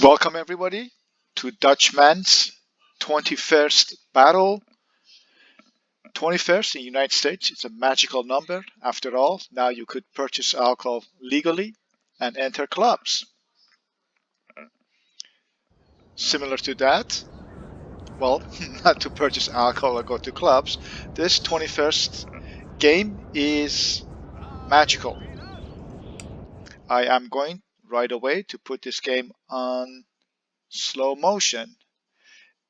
Welcome everybody to Dutchman's 21st battle. 21st in the United States, it's a magical number. After all, now you could purchase alcohol legally and enter clubs. Similar to that, well, not to purchase alcohol or go to clubs, this 21st game is magical. I am going right away to put this game on slow motion,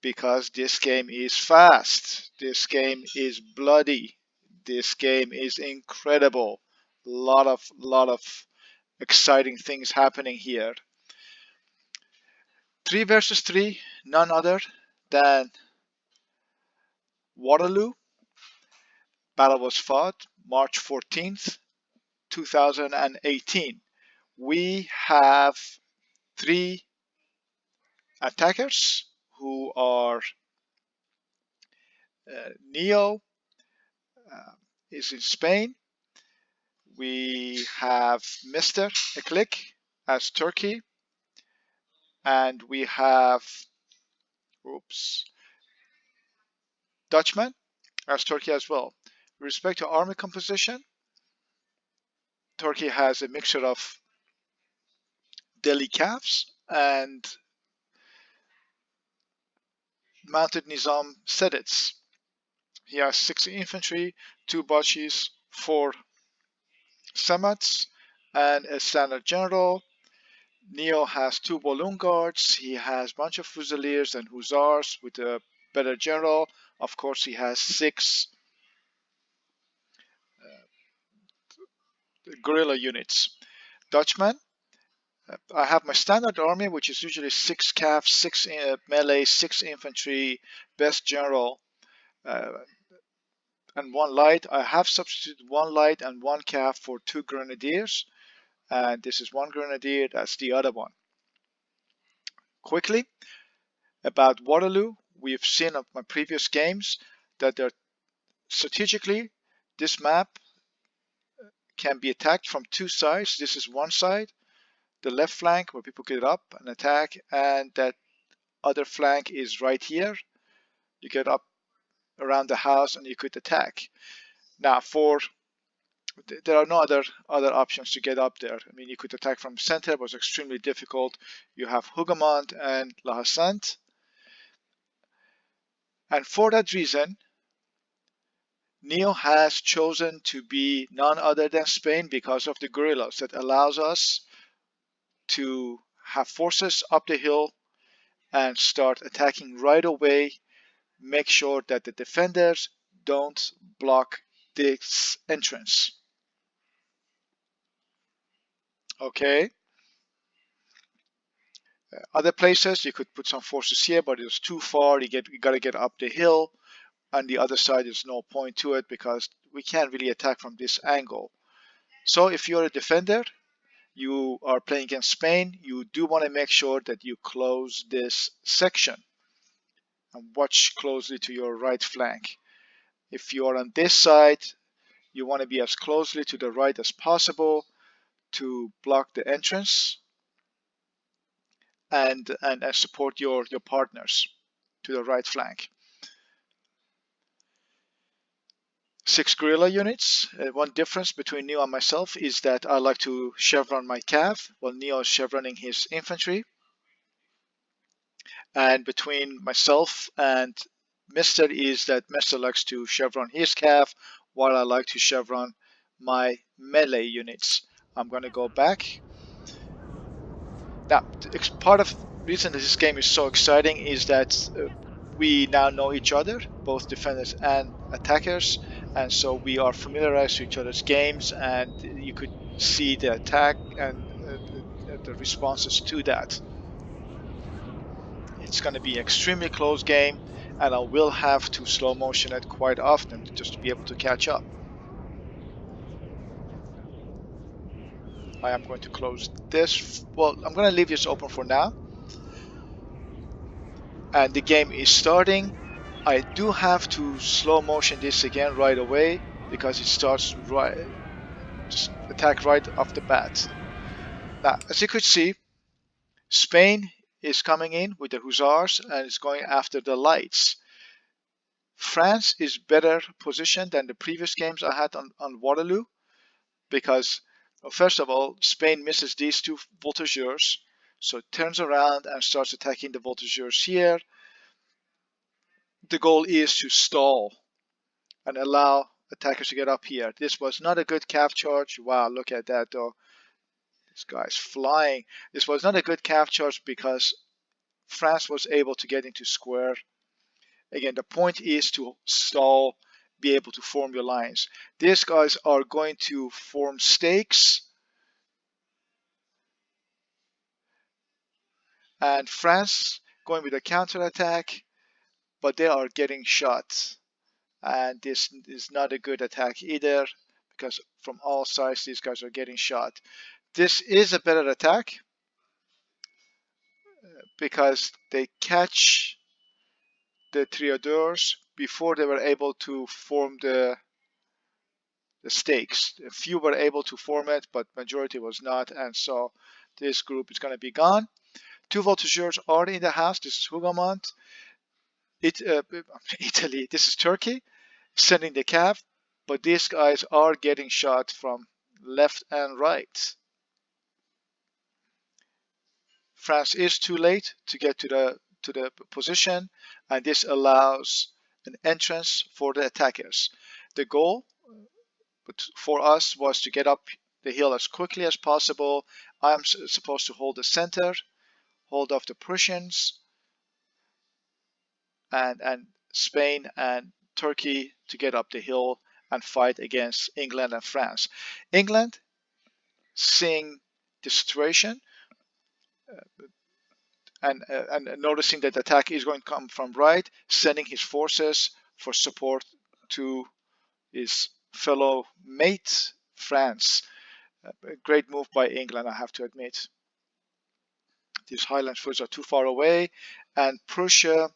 because this game is fast, this game is bloody, this game is incredible. Lot of exciting things happening here. 3 versus 3, none other than Waterloo. Battle was fought March 14th, 2018. We have 3 attackers who are Neo is in Spain. We have Mr. Eclick as Turkey, and we have Dutchman as Turkey as well. With respect to army composition, Turkey has a mixture of Delhi Calves and mounted Nizam Sedits. He has 6 infantry, 2 Bachis, 4 Samats, and a standard general. Neo has 2 balloon guards. He has a bunch of fusiliers and hussars with a better general. Of course, he has 6 guerrilla units. Dutchman, I have my standard army, which is usually 6 cav, 6 melee, 6 infantry, best general, and 1 light. I have substituted 1 light and 1 cav for 2 grenadiers, and this is 1 grenadier, that's the other one. Quickly, about Waterloo, we've seen of my previous games that strategically this map can be attacked from 2 sides. This is one side, the left flank where people get up and attack, and that other flank is right here. You get up around the house and you could attack. Now there are no other options to get up there. I mean, you could attack from center, but it was extremely difficult. You have Hougoumont and La Hassante, and for that reason Neo has chosen to be none other than Spain because of the guerrillas. That allows us to have forces up the hill and start attacking right away. Make sure that the defenders don't block this entrance. Okay. Other places you could put some forces here, but it's too far. You got to get up the hill. On the other side, there's no point to it because we can't really attack from this angle. So if you're a defender, you are playing against Spain, you do want to make sure that you close this section and watch closely to your right flank. If you are on this side, you want to be as closely to the right as possible to block the entrance and support your partners to the right flank. 6 guerrilla units. One difference between Neo and myself is that I like to chevron my cav, while Neo is chevroning his infantry. And between myself and Mr. is that Mr. likes to chevron his cav, while I like to chevron my melee units. I'm going to go back. Now, part of the reason that this game is so exciting is that we now know each other, both defenders and attackers, and so we are familiarized to each other's games, and you could see the attack and the responses to that. It's going to be an extremely close game, and I will have to slow motion it quite often just to be able to catch up. I am going to close this. Well, I'm going to leave this open for now. And the game is starting. I do have to slow motion this again right away because it starts just attack right off the bat. Now, as you could see, Spain is coming in with the hussars and is going after the lights. France is better positioned than the previous games I had on Waterloo because, well, first of all, Spain misses these two voltigeurs, so it turns around and starts attacking the voltigeurs here. The goal is to stall and allow attackers to get up here. This was not a good cav charge. Wow, look at that though. This guy's flying. This was not a good cav charge because France was able to get into square. Again, the point is to stall, be able to form your lines. These guys are going to form stakes, and France going with a counterattack, but they are getting shot. And this is not a good attack either because from all sides these guys are getting shot. This is a better attack because they catch the triodeurs before they were able to form the stakes. A few were able to form it, but majority was not, and so this group is going to be gone. Two voltigeurs are in the house. This is Hougoumont. Italy. This is Turkey sending the cav, but these guys are getting shot from left and right. France is too late to get to the position, and this allows an entrance for the attackers. The goal for us was to get up the hill as quickly as possible. I'm supposed to hold the center, hold off the Prussians, and Spain and Turkey to get up the hill and fight against England and France. England, seeing the situation and noticing that the attack is going to come from right, sending his forces for support to his fellow mate France. A great move by England, I have to admit. These Highland troops are too far away, and Prussia,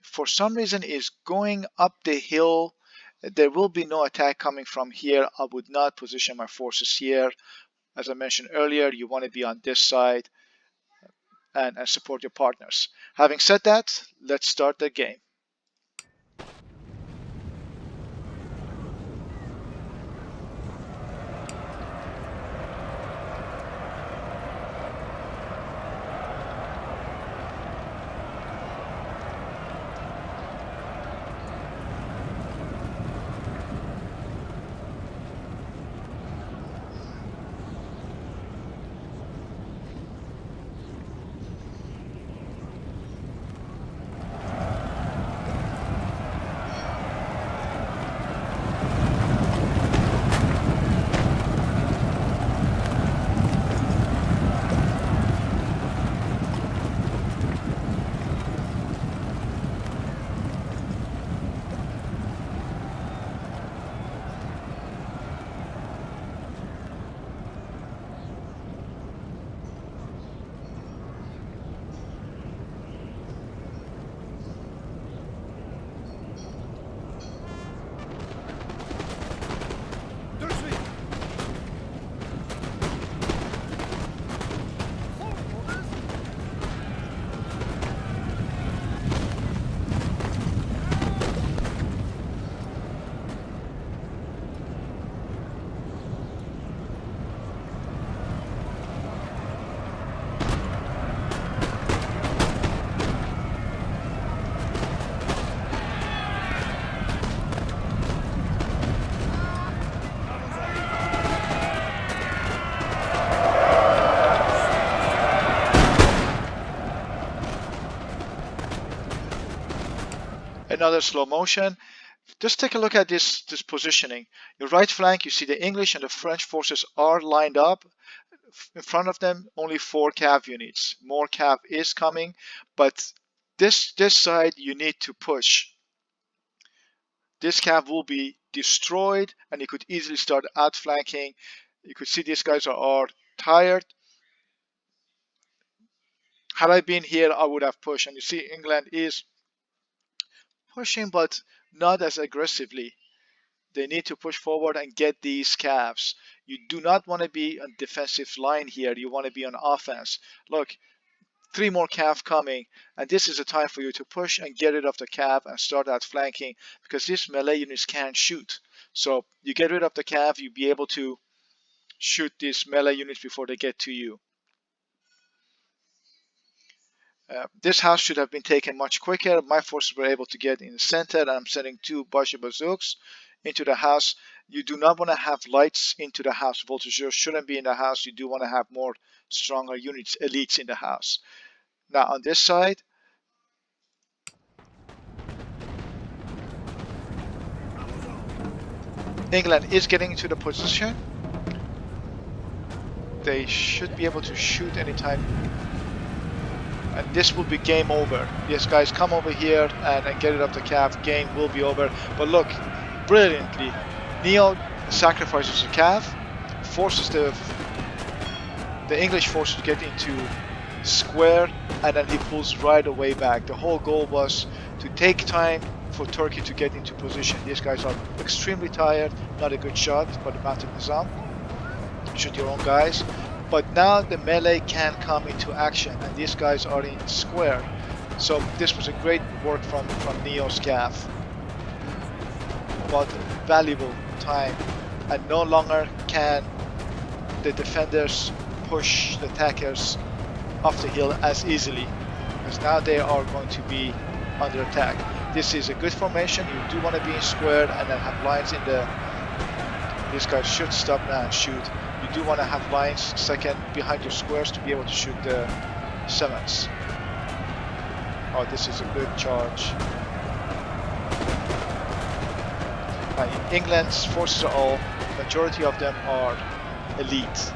for some reason, is going up the hill. There will be no attack coming from here. I would not position my forces here. As I mentioned earlier, you want to be on this side and support your partners. Having said that, let's start the game. Another slow motion. Just take a look at this positioning. Your right flank, you see the English and the French forces are lined up. In front of them, only 4 cav units. More cav is coming, but this side you need to push. This cav will be destroyed, and you could easily start outflanking. You could see these guys are tired. Had I been here, I would have pushed. And you see England is pushing, but not as aggressively. They need to push forward and get these calves. You do not want to be on defensive line here. You want to be on offense. Look, 3 more cav coming, and this is the time for you to push and get rid of the cav and start outflanking, because these melee units can't shoot. So you get rid of the cav, you'll be able to shoot these melee units before they get to you. This house should have been taken much quicker. My forces were able to get in the center, and I'm sending 2 Bashi bazooks into the house. You do not want to have lights into the house. Voltigeurs shouldn't be in the house. You do want to have more stronger units, elites in the house. Now on this side, England is getting into the position. They should be able to shoot anytime. And this will be game over. Yes, guys, come over here and get rid of the cav. Game will be over. But look, brilliantly, Neo sacrifices the cav, forces the English forces to get into square, and then he pulls right away back. The whole goal was to take time for Turkey to get into position. These guys are extremely tired. Not a good shot by the Mounted Nizam. Shoot your own guys. But now the melee can come into action, and these guys are in square. So this was a great work from Neo's cav. But valuable time, and no longer can the defenders push the attackers off the hill as easily, because now they are going to be under attack. This is a good formation. You do want to be in square and then have lines in the... These guys should stop now and shoot. You do want to have lines second behind your squares to be able to shoot the 7s. Oh, this is a good charge. England's forces are all, majority of them are elite.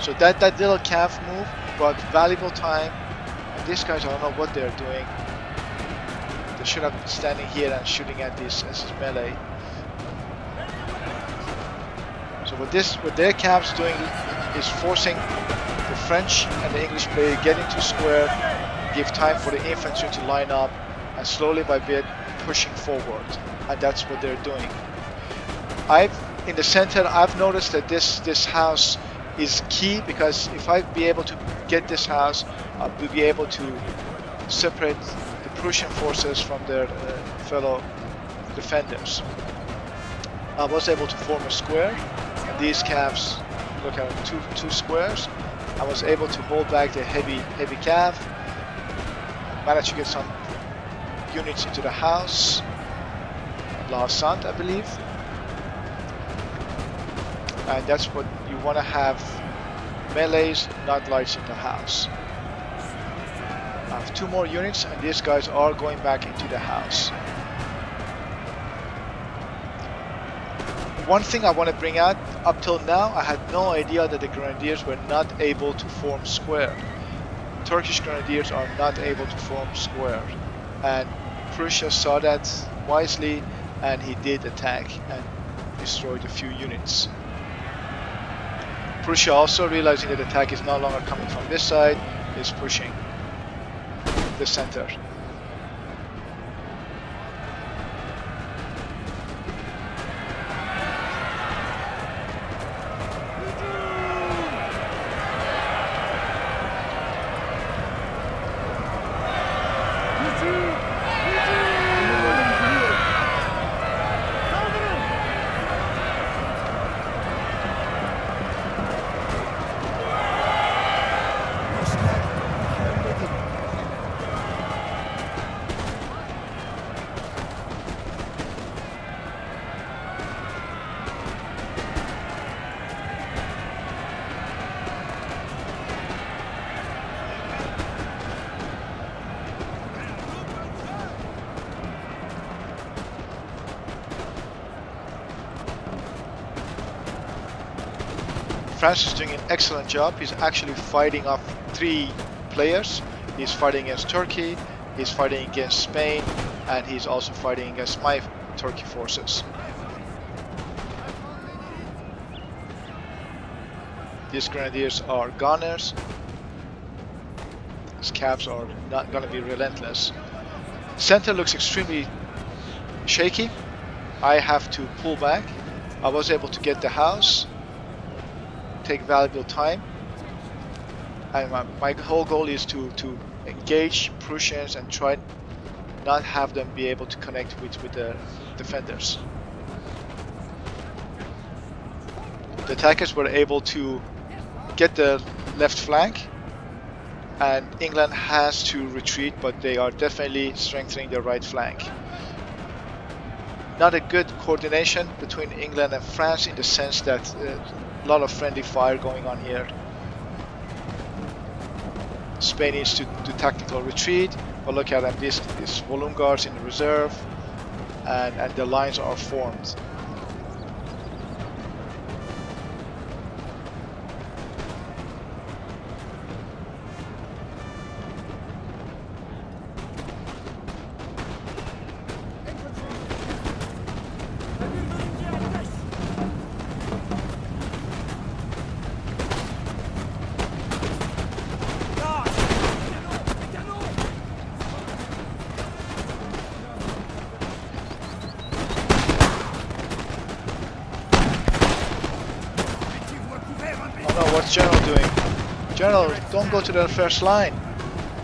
So that little cav move brought valuable time. And these guys, I don't know what they're doing. They should have been standing here and shooting at this as melee. So what their cavs doing is forcing the French and the English player get into square, give time for the infantry to line up, and slowly by bit pushing forward. And that's what they're doing. In the center, I've noticed that this house is key, because if I be able to get this house, I will be able to separate the Prussian forces from their fellow defenders. I was able to form a square. These cavs, look at two squares. I was able to hold back the heavy cav. Managed to get some units into the house. La Sant, I believe. And that's what you want to have, melees, not lights in the house. I have 2 more units, and these guys are going back into the house. One thing I want to bring out, up till now I had no idea that the Grenadiers were not able to form square. Turkish Grenadiers are not able to form square, and Prussia saw that wisely, and he did attack and destroyed a few units. Prussia, also realizing that the attack is no longer coming from this side, is pushing the center. France is doing an excellent job. He's actually fighting off 3 players. He's fighting against Turkey, he's fighting against Spain, and he's also fighting against my Turkey forces. These Grenadiers are gunners. These Cavs are not going to be relentless. Center looks extremely shaky. I have to pull back. I was able to get the house, take valuable time. And my whole goal is to engage Prussians and try not have them be able to connect with the defenders. The attackers were able to get the left flank, and England has to retreat, but they are definitely strengthening the right flank. Not a good coordination between England and France in the sense that a lot of friendly fire going on here. Spain needs to do tactical retreat, but look at them, these volume guards in reserve, and the lines are formed. What's General doing? General, don't go to the first line.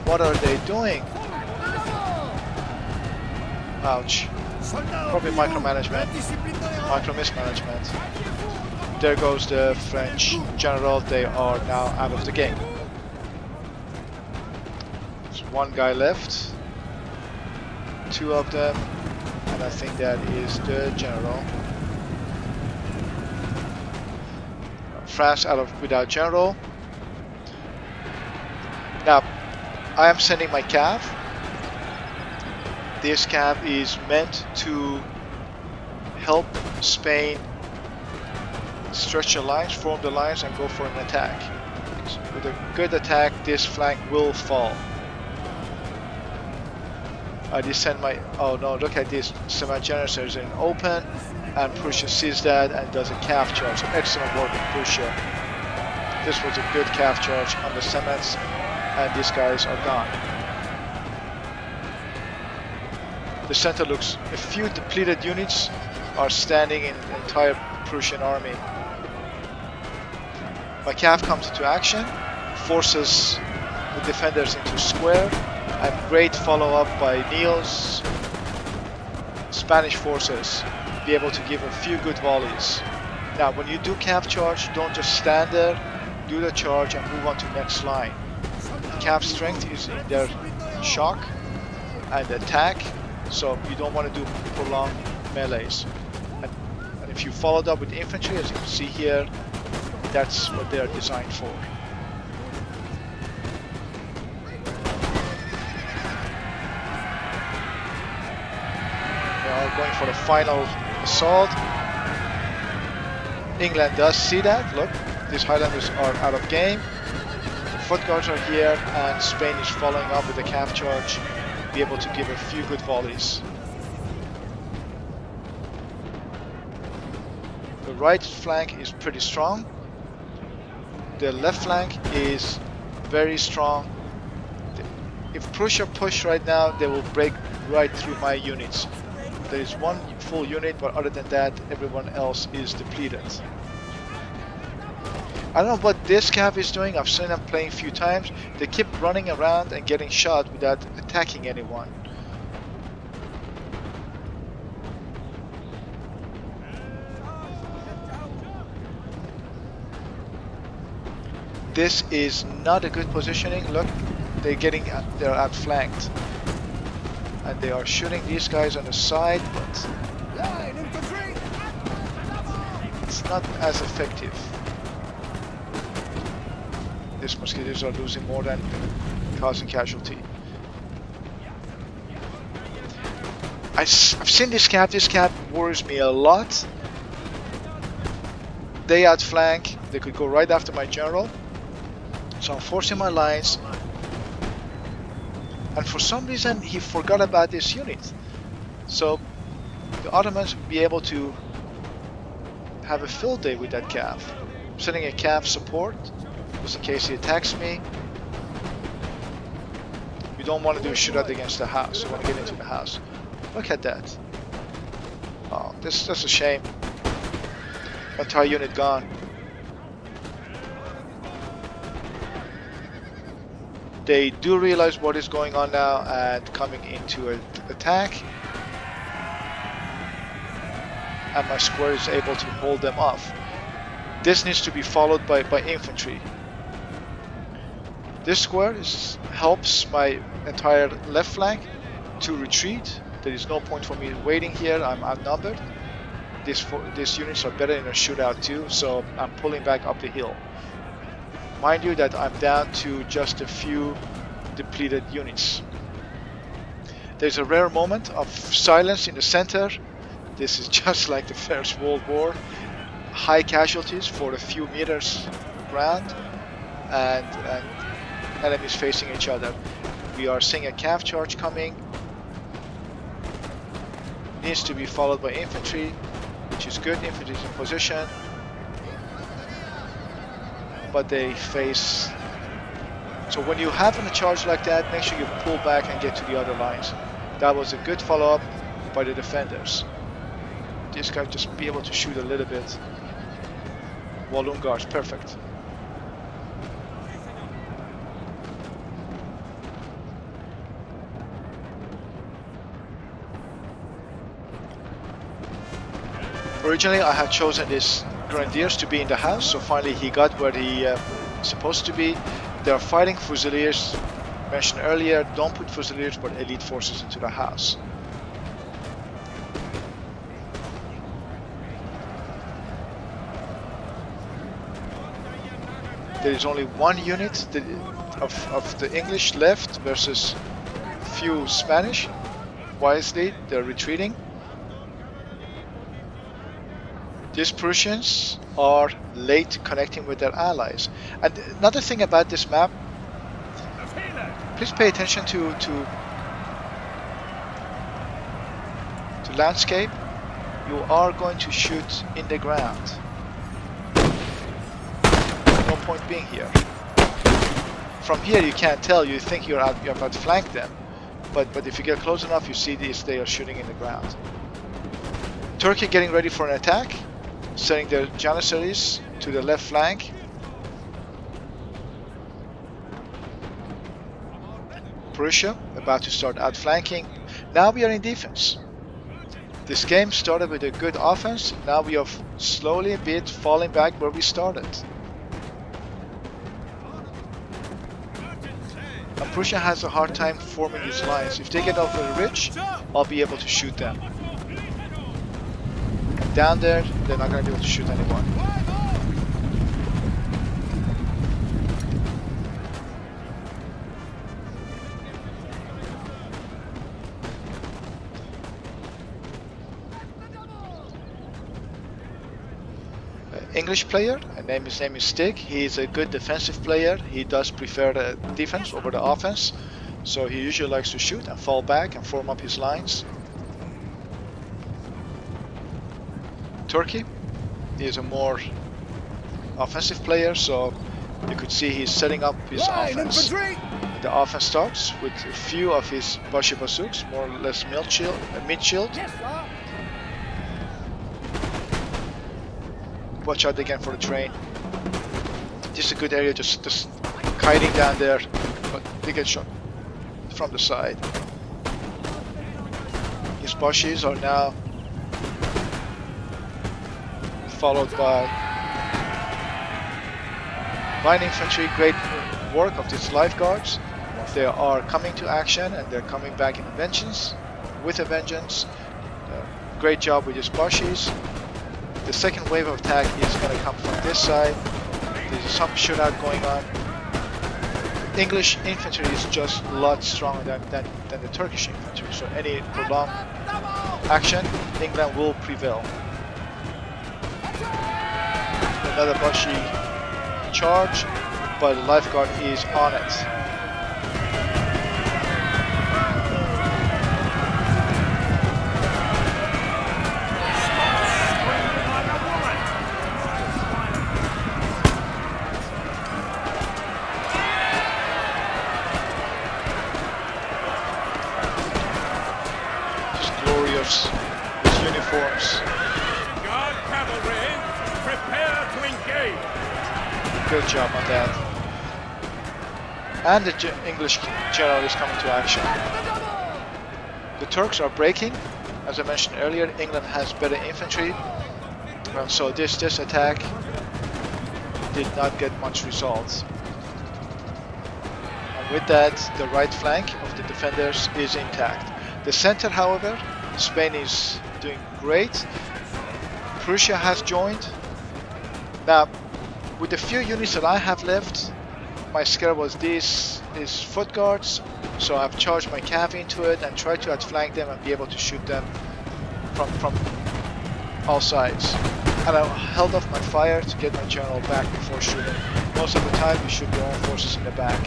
What are they doing? Ouch. Probably micromanagement. Mismanagement. There goes the French general. They are now out of the game. There's one guy left. Two of them. And I think that is the general. France without general. Now, I am sending my cav. This cav is meant to help Spain stretch the lines, form the lines, and go for an attack. With a good attack, this flank will fall. I just send my... Oh no, look at this. Semi-generators in open. And Prussia sees that and does a calf charge. Excellent work in Prussia. This was a good calf charge on the cements, and these guys are gone. The center looks, a few depleted units are standing in the entire Prussian army. My calf comes into action, forces the defenders into square, and great follow-up by Neil's Spanish forces. Be able to give a few good volleys. Now when you do calf charge, don't just stand there, do the charge and move on to next line. Calf strength is in their shock and attack, so you don't want to do prolonged melees. And if you followed up with infantry, as you can see here, that's what they are designed for. They are going for the final assault. England does see that. Look, these Highlanders are out of game. The foot guards are here, and Spain is following up with a calf charge. Be able to give a few good volleys. The right flank is pretty strong. The left flank is very strong. If Prussia push right now, they will break right through my units. There is one full unit, but other than that, everyone else is depleted. I don't know what this cav is doing. I've seen them playing a few times. They keep running around and getting shot without attacking anyone. This is not a good positioning. Look, they're outflanked. And they are shooting these guys on the side, but it's not as effective. These Musketeers are losing more than causing casualty. I've seen this cat. This cat worries me a lot. They outflank. They could go right after my general. So I'm forcing my lines. And for some reason he forgot about this unit. So the Ottomans would be able to have a field day with that cav. I'm sending a cav support just in case he attacks me. You don't want to do a shootout against the house. You want to get into the house. Look at that. Oh, that's a shame. Entire unit gone. They do realize what is going on now and coming into an attack. And my square is able to hold them off. This needs to be followed by infantry. This square helps my entire left flank to retreat. There is no point for me waiting here. I'm outnumbered. These units are better in a shootout too, so I'm pulling back up the hill. Mind you that I'm down to just a few depleted units. There's a rare moment of silence in the center. This is just like the First World War. High casualties for a few meters ground and enemies facing each other. We are seeing a cav charge coming. Needs to be followed by infantry, which is good. Infantry is in position. But they face... So when you have a charge like that, make sure you pull back and get to the other lines. That was a good follow-up by the defenders. This guy just be able to shoot a little bit. Walloon guards, perfect. Originally I had chosen this Grenadiers to be in the house, so finally he got where he is supposed to be. They are fighting Fusiliers. Mentioned earlier, don't put Fusiliers but elite forces into the house. There is only one unit of the English left versus few Spanish. Wisely, they're retreating. These Prussians are late connecting with their allies. And another thing about this map, please pay attention to landscape. You are going to shoot in the ground. No point being here. From here you can't tell. You think you have outflanked them, but if you get close enough, you see they are shooting in the ground. Turkey getting ready for an attack, sending their Janissaries to the left flank. Prussia about to start outflanking. Now we are in defense. This game started with a good offense. Now we are slowly a bit falling back where we started. And Prussia has a hard time forming these lines. If they get over the ridge, I'll be able to shoot them. Down there, they're not going to be able to shoot anyone. English player, his name is Stig. He is a good defensive player. He does prefer the defense over the offense, so he usually likes to shoot and fall back and form up his lines. Turkey is a more offensive player, so you could see he's setting up his offense. The offense starts with a few of his Bashi Bazooks, more or less mid-shield. Watch out again for the train. This is a good area, just kiting down there, but they get shot from the side. His Bashis are now followed by line infantry. Great work of these lifeguards. They are coming to action and they're coming back in with a vengeance. Great job with these Bashis. The second wave of attack is going to come from this side. There's some shootout going on. English infantry is just a lot stronger than the Turkish infantry, so any prolonged action, England will prevail. Another Bashi charge, but the lifeguard is on it. Just glorious, with uniforms. Guard cavalry, prepare to engage. Good job on that. and the English general is coming to action. The Turks are breaking. As I mentioned earlier, England has better infantry, so this attack did not get much results. And with that, the right flank of the defenders is intact. The center, however, Spain is doing great. Prussia has joined. Now, with the few units that I have left, my scare was these foot guards, so I've charged my cav into it and tried to outflank them and be able to shoot them from all sides. And I held off my fire to get my general back before shooting. Most of the time you shoot your own forces in the back.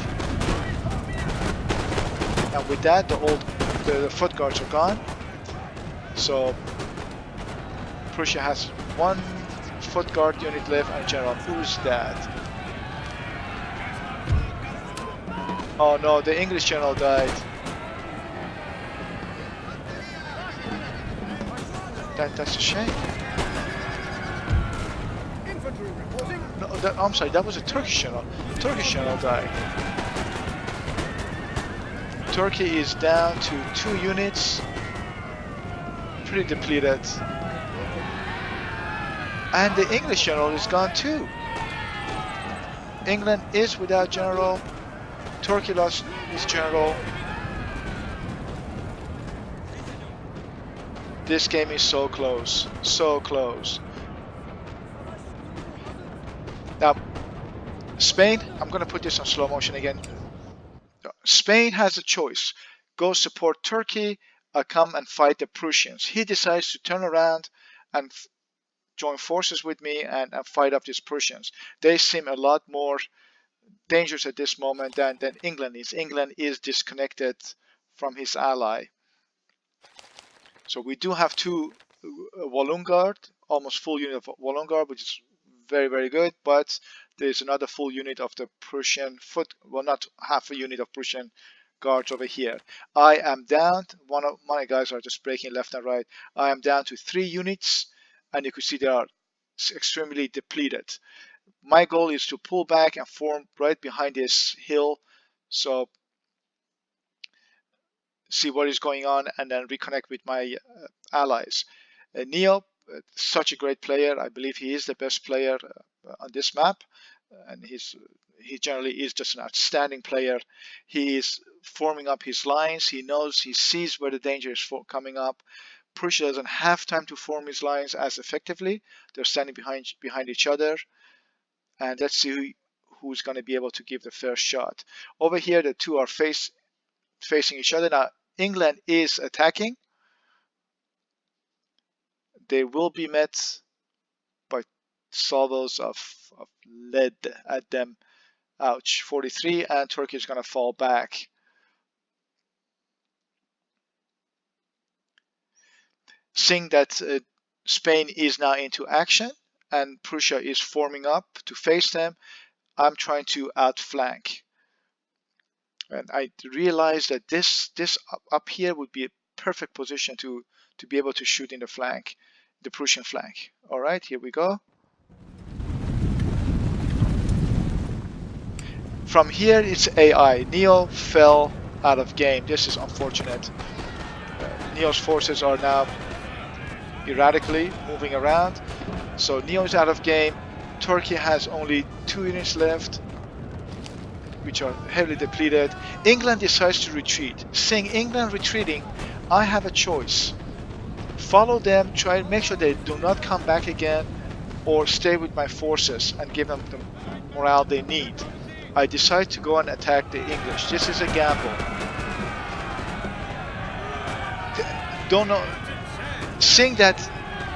And with that, the foot guards are gone. So Prussia has one foot guard unit left and general. Who's that? Oh no, the English general died. That's a shame. No, I'm sorry, that was a Turkish general. Turkish general died. Turkey is down to 2 units. Pretty depleted. And the English general is gone too. England is without general. Turkey lost his general. This game is so close, so close. Now, Spain, I'm going to put this on slow motion again. Spain has a choice. Go support Turkey or come and fight the Prussians. He decides to turn around and join forces with me and fight up these Prussians. They seem a lot more dangerous at this moment than England is. England is disconnected from his ally. So we do have 2 Walloon Guard, almost full unit of Walloon Guard, which is very, very good, but there's another full unit of the Prussian foot, well, not half a unit of Prussian guards over here. I am down, one of my guys are just breaking left and right. I am down to 3 units, and you can see they are extremely depleted. My goal is to pull back and form right behind this hill, so see what is going on and then reconnect with my allies. Neo, such a great player. I believe he is the best player on this map, and he generally is just an outstanding player. He is forming up his lines. He sees where the danger is coming up. Prussia doesn't have time to form his lines as effectively. They're standing behind each other, and let's see who's going to be able to give the first shot. Over here, the 2 are facing each other. Now, England is attacking. They will be met by salvos of lead at them. Ouch. 43, and Turkey is going to fall back. Seeing that Spain is now into action and Prussia is forming up to face them, I'm trying to outflank. And I realized that this up here would be a perfect position to be able to shoot in the flank, the Prussian flank. All right, here we go. From here, it's AI. Neo fell out of game. This is unfortunate. Neo's forces are now erratically moving around. So Neo is out of game. Turkey has only 2 units left, which are heavily depleted. England decides to retreat. Seeing England retreating, I have a choice. Follow them, try and make sure they do not come back again, or stay with my forces and give them the morale they need. I decide to go and attack the English. This is a gamble. Don't know. Seeing that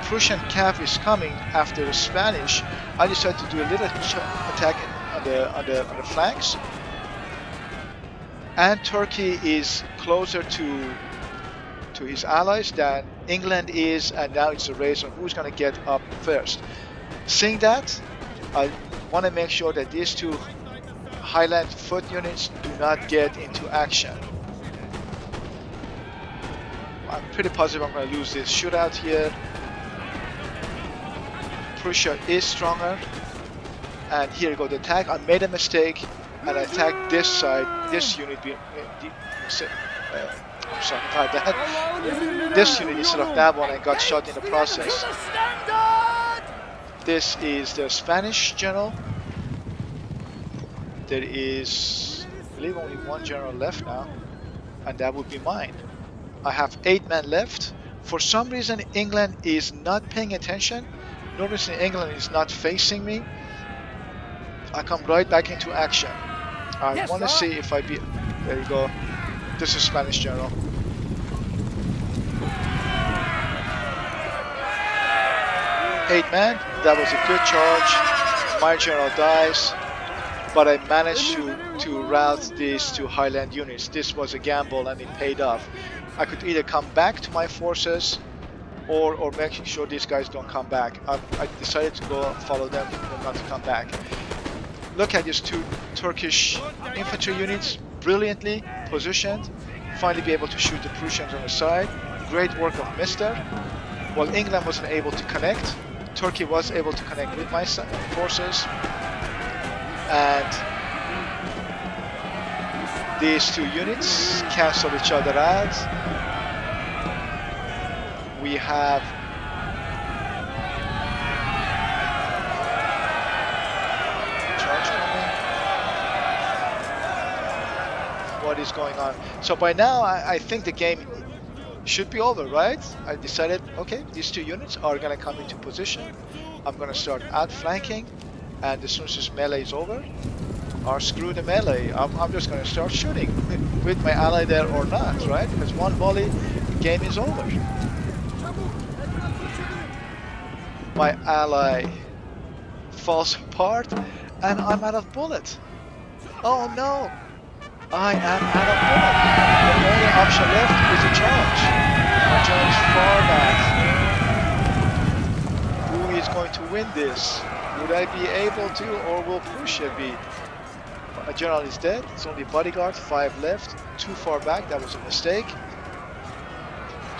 Prussian cav is coming after the Spanish, I decide to do a little attack on the flanks. And Turkey is closer to his allies than England is, and now it's a race on who's going to get up first. Seeing that, I want to make sure that these 2 Highland foot units do not get into action. I'm pretty positive I'm going to lose this shootout here. Prussia is stronger, and here you go, the attack. I made a mistake. and attack this side, this unit. I'm sorry about that. This unit instead of that one, and got shot in the process. This is the Spanish general. There is, I believe, only one general left now, and that would be mine. I have 8 men left. For some reason, England is not paying attention. Notice England is not facing me. I come right back into action. I want to see if I be. There you go. This is Spanish general. Eight men. That was a good charge. My general dies, but I managed to route these two Highland units. This was a gamble, and it paid off. I could either come back to my forces, or making sure these guys don't come back. I decided to go follow them and not to come back. Look at these two Turkish infantry units, brilliantly positioned. Finally be able to shoot the Prussians on the side. Great work of Mister. While England wasn't able to connect, Turkey was able to connect with my forces. And these two units cancel each other out. We have charge coming. What is going on? So by now, I think the game should be over, right? I decided, okay, these two units are going to come into position. I'm going to start outflanking, and as soon as this melee is over, or screw the melee, I'm just going to start shooting with my ally there or not, right? Because one volley, the game is over. My ally falls apart, and I'm out of bullet. Oh no! I am out of bullet. The only option left is a charge. My general is far back. Who is going to win this? Would I be able to, or will Prussia be? My general is dead. It's only bodyguard, 5 left. Too far back. That was a mistake.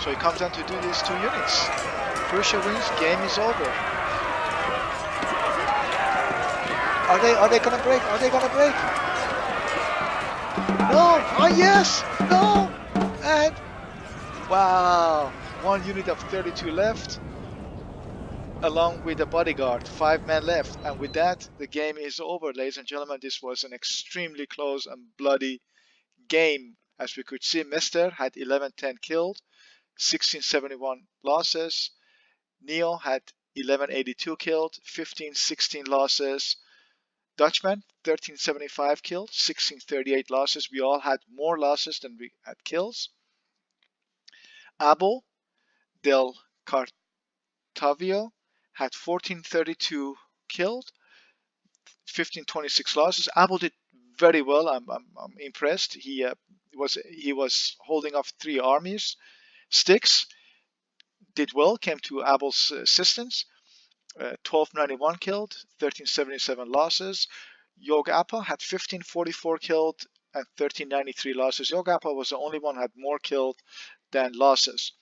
So it comes down to do these two units. Prussia wins. Game is over. Are they gonna break? Are they gonna break? No! Oh yes! No! And wow! One unit of 32 left, along with the bodyguard. 5 men left, and with that, the game is over, ladies and gentlemen. This was an extremely close and bloody game. As we could see, Mister had 1110 killed, 1671 losses. Neo had 1182 killed, 1516 losses. Dutchman, 1375 killed, 1638 losses. We all had more losses than we had kills. Abel del Cartavio had 1432 killed, 1526 losses. Abel did very well. I'm impressed. He was holding off 3 armies. Styx did well, came to Abel's assistance. 1291 killed, 1377 losses. Yog Appa had 1544 killed and 1393 losses. Yog Appa was the only one who had more killed than losses.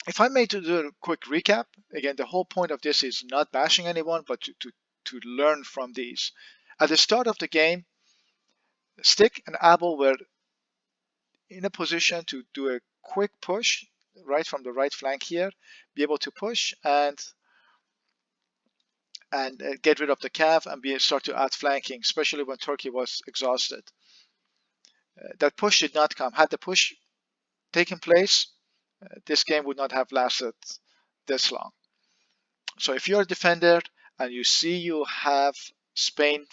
If I may do a quick recap, again, the whole point of this is not bashing anyone, but to learn from these. At the start of the game, Stick and Abel were in a position to do a quick push right from the right flank here, be able to push and get rid of the cav and start to outflanking, especially when Turkey was exhausted. That push did not come. Had the push taken place, this game would not have lasted this long. So if you're a defender and you see you have Spain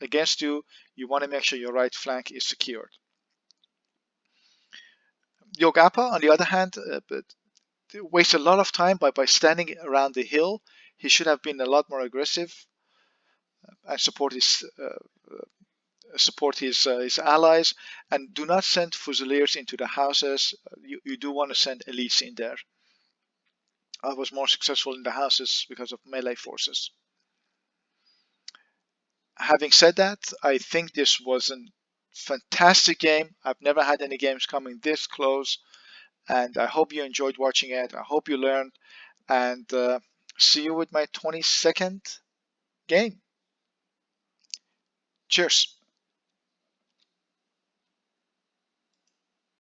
against you, you want to make sure your right flank is secured. Yogapa, on the other hand, wastes a lot of time by standing around the hill. He should have been a lot more aggressive and support his allies, and do not send fusiliers into the houses. You do want to send elites in there. I was more successful in the houses because of melee forces. Having said that, I think this was a fantastic game. I've never had any games coming this close, and I hope you enjoyed watching it. I hope you learned, and see you with my 22nd game. Cheers.